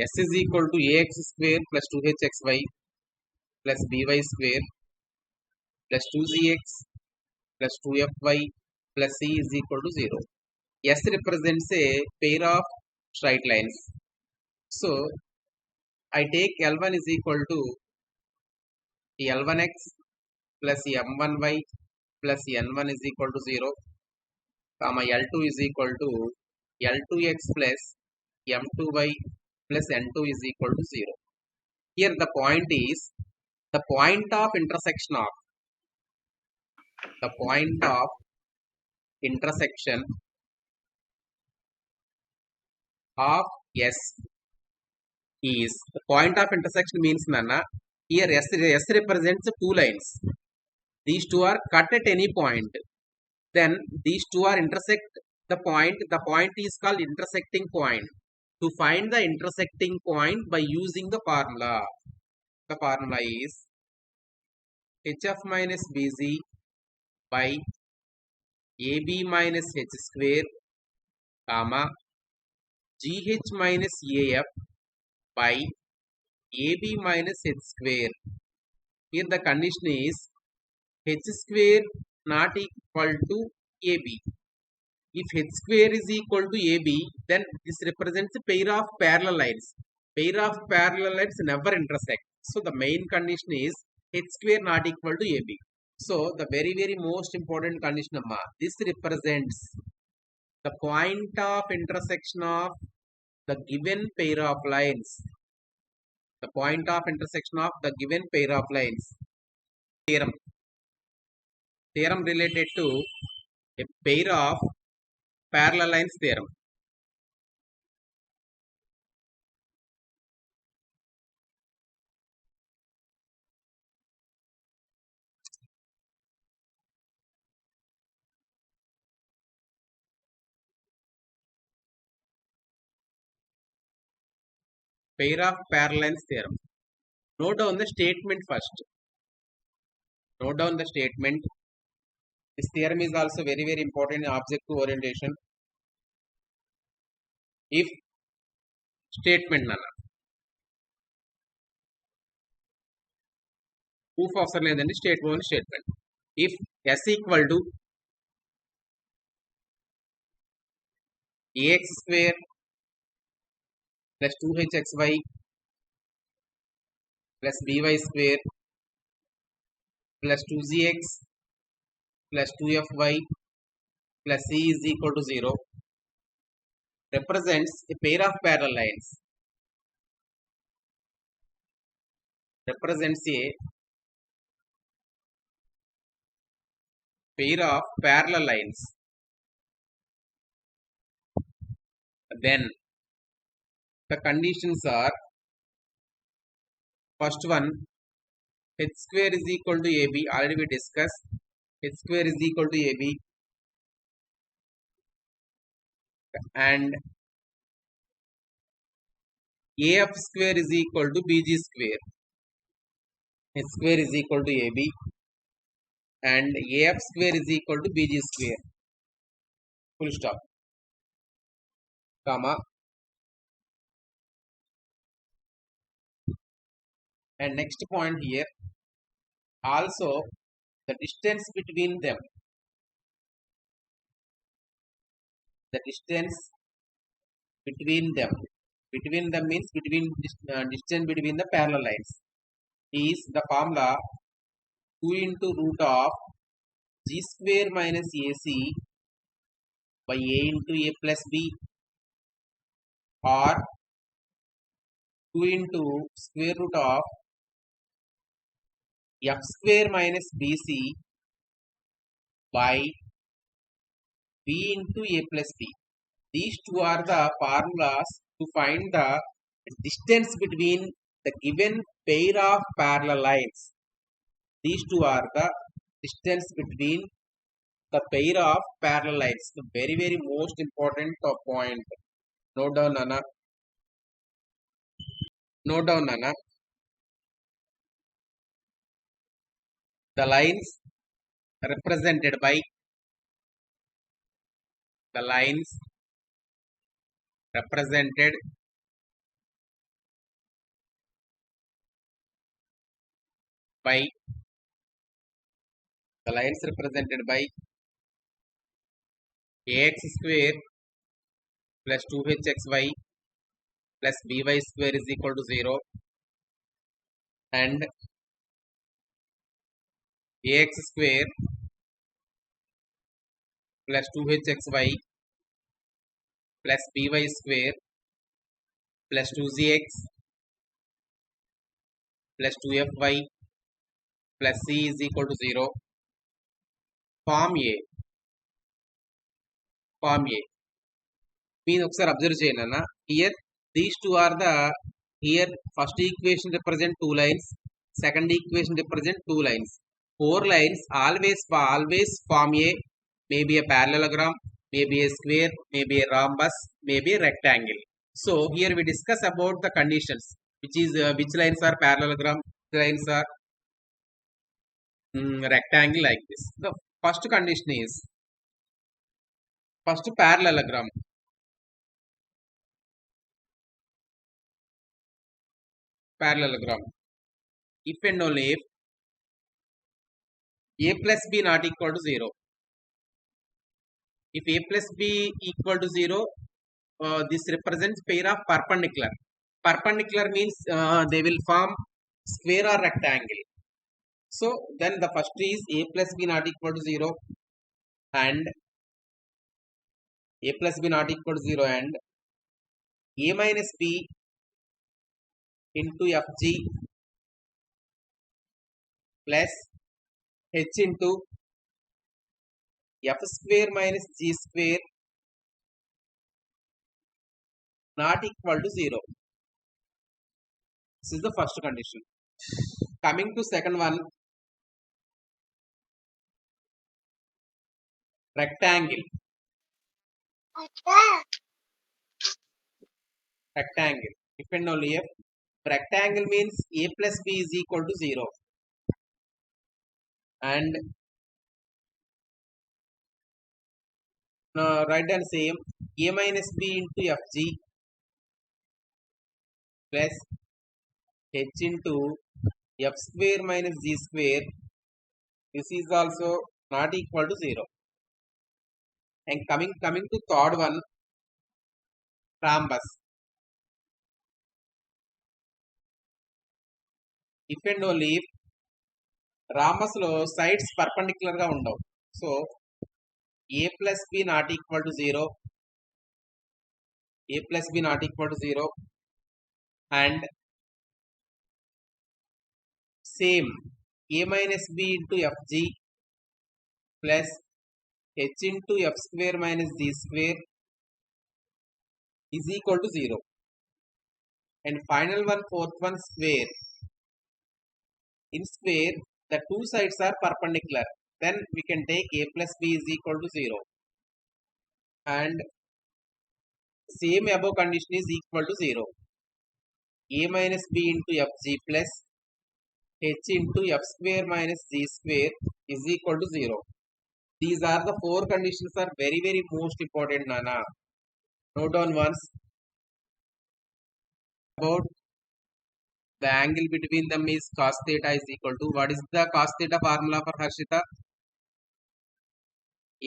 S is equal to ax square plus 2hxy plus by square plus 2zx plus 2fy plus c is equal to 0. S represents a pair of straight lines. So I take L1 is equal to L1x plus M1y plus N1 is equal to 0, comma L2 is equal to L2x plus M2y plus N2 is equal to 0. Here the point is the point of intersection of S is the point of intersection means nana here S represents two lines. These two are cut at any point. Then these two are intersect the point. The point is called intersecting point. To find the intersecting point by using the formula is hf minus bc by ab minus h square, comma gh minus af by ab minus h square. Here the condition is h square not equal to ab. If h square is equal to ab, then this represents a pair of parallel lines. Pair of parallel lines never intersect. So the main condition is h square not equal to ab. So the very most important condition, this represents the point of intersection of the given pair of lines. The point of intersection of the given pair of lines. Theorem related to a pair of parallel lines theorem. Pair of parallel lines theorem. Note down the statement first. Note down the statement. This theorem is also very important in objective orientation. If statement nana proof అవసరం లేదండి, statement. If S equal to ax square plus 2hxy plus by square plus 2zx plus 2fy plus c is equal to 0 represents a pair of parallel lines. Represents a pair of parallel lines. Then the conditions are, first one, h square is equal to ab, already we discussed. H square is equal to ab and af square is equal to bg square. H square is equal to ab and af square is equal to bg square. Full stop. Comma. And next point here, also the distance between them. The distance between them. Between them means distance between the parallel lines is the formula 2 into root of g square minus ac by a into a plus b, or 2 into square root of f square minus bc by b into a plus b. These two are the formulas to find the distance between the given pair of parallel lines. These two are the distance between the pair of parallel lines. The very most important point. Note down, Nana. Note down, Nana. The lines represented by by the lines represented by ax square plus 2hxy plus by square is equal to 0 and ax square plus 2hxy plus by square plus 2zx plus 2fy plus c is equal to 0. Form A. Mean ఒకసారి observe చేయండి అన్న. Here these two are the, here first equation represent two lines, second equation represent two lines. Four lines always form a, maybe a parallelogram, maybe a square, maybe a rhombus, maybe a rectangle. So here we discuss about the conditions, which is which lines are parallelogram, which lines are rectangle, like this. The first condition is first parallelogram. If and only if a plus b not equal to 0. If a plus b equal to 0, this represents pair of perpendicular. Perpendicular means they will form square or rectangle. So then the first is a plus b not equal to 0 and a plus b not equal to 0 and a minus b into fg plus h into f square minus g square not equal to 0. This is the first condition. Coming to second one, rectangle. If and only if rectangle means a plus b is equal to 0 and write down same a minus b into fg plus h into f square minus g square. This is also not equal to 0. And coming to third one, rhombus. If and only if rhombus లో sides perpendicular గా ఉండవు. So a plus b not equal to 0, a plus b not equal to 0 and same a minus b into fg plus h into f square minus g square is equal to 0. And final one, fourth one, square. In square, the two sides are perpendicular. Then we can take a plus b is equal to 0. And same above condition is equal to 0. A minus b into fg plus h into f square minus g square is equal to 0. These are the four conditions are very, very most important, Nana. Note down once. About the angle between them is cos theta is equal to, what is the cos theta formula for Harshita?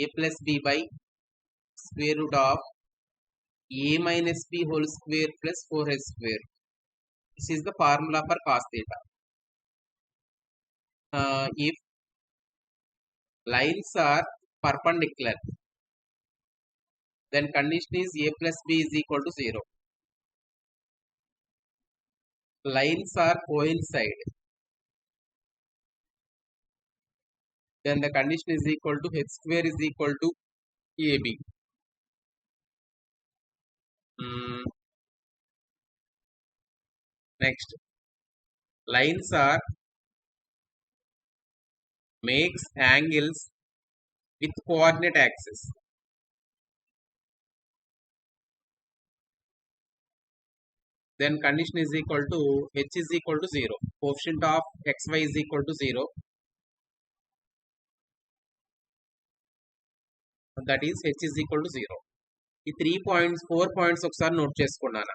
A plus b by square root of a minus b whole square plus 4h square. This is the formula for cos theta. If lines are perpendicular, then condition is a plus b is equal to 0. Lines are coincide, then the condition is equal to h square is equal to ab. Next, lines are makes angles with coordinate axis. Then condition is equal to h is equal to 0. Coefficient of xy is equal to 0. That is h is equal to 0. ఈ 3 points 4 points ఒకసారి note చేసుకున్నాను.